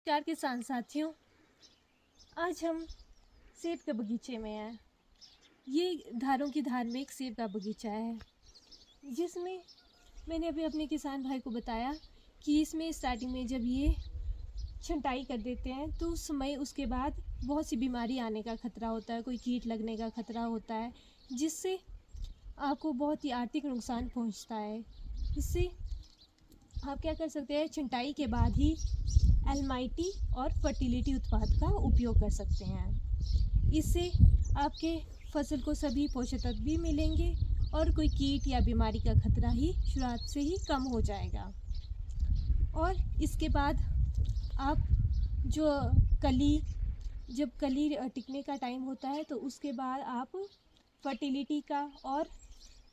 नमस्कार किसान साथियों, आज हम सेब के बगीचे में हैं। ये धारों की धार में एक सेब का बगीचा है, जिसमें मैंने अभी अपने किसान भाई को बताया कि इसमें स्टार्टिंग में जब ये छंटाई कर देते हैं तो उस समय उसके बाद बहुत सी बीमारी आने का खतरा होता है, कोई कीट लगने का खतरा होता है, जिससे आपको बहुत ही आर्थिक नुकसान पहुंचता है। इससे आप क्या कर सकते हैं, छंटाई के बाद ही एलमाइटी और फर्टिलिटी उत्पाद का उपयोग कर सकते हैं। इससे आपके फसल को सभी पोषक तत्व भी मिलेंगे और कोई कीट या बीमारी का खतरा ही शुरुआत से ही कम हो जाएगा। और इसके बाद आप जो जब कली टिकने का टाइम होता है तो उसके बाद आप फर्टिलिटी का और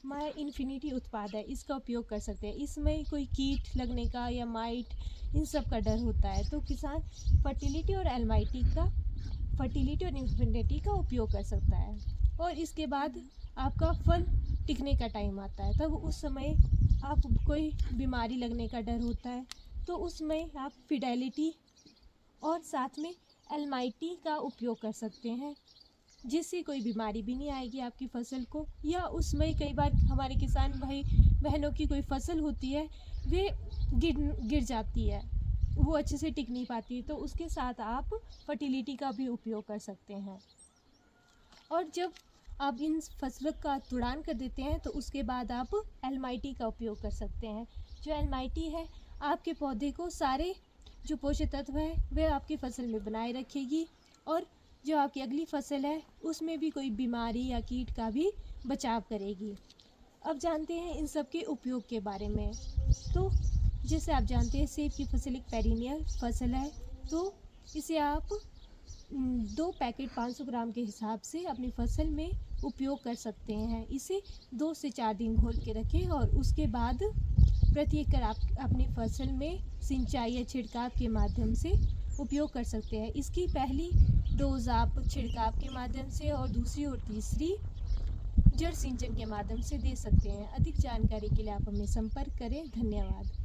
माई इन्फिनिटी उत्पाद है इसका उपयोग कर सकते हैं। इसमें कोई कीट लगने का या माइट इन सब का डर होता है, तो किसान फर्टिलिटी और इन्फिनिटी का उपयोग कर सकता है। और इसके बाद आपका फल टिकने का टाइम आता है, तब उस समय आप कोई बीमारी लगने का डर होता है तो उसमें आप फिडेलिटी और साथ में एलमाइटी का उपयोग कर सकते हैं, जिससे कोई बीमारी भी नहीं आएगी आपकी फसल को। या उसमें कई बार हमारे किसान भाई बहनों की कोई फसल होती है, वे गिर जाती है, वो अच्छे से टिक नहीं पाती, तो उसके साथ आप फर्टिलिटी का भी उपयोग कर सकते हैं। और जब आप इन फसलों का तुड़ान कर देते हैं तो उसके बाद आप एलमाइटी का उपयोग कर सकते हैं। जो एलमाइटी है आपके पौधे को सारे जो पोषक तत्व है वह आपकी फसल में बनाए रखेगी, और जो आपकी अगली फसल है उसमें भी कोई बीमारी या कीट का भी बचाव करेगी। अब जानते हैं इन सब के उपयोग के बारे में। तो जैसे आप जानते हैं सेब की फसल एक पेरिनियल फसल है, तो इसे आप 2 पैकेट 500 ग्राम के हिसाब से अपनी फसल में उपयोग कर सकते हैं। इसे 2 से 4 दिन घोल के रखें और उसके बाद प्रति एकड़ आप अपनी फसल में सिंचाई या छिड़काव के माध्यम से उपयोग कर सकते हैं। इसकी पहली डोज आप छिड़काव के माध्यम से और दूसरी और तीसरी जड़ सिंचन के माध्यम से दे सकते हैं। अधिक जानकारी के लिए आप हमें संपर्क करें। धन्यवाद।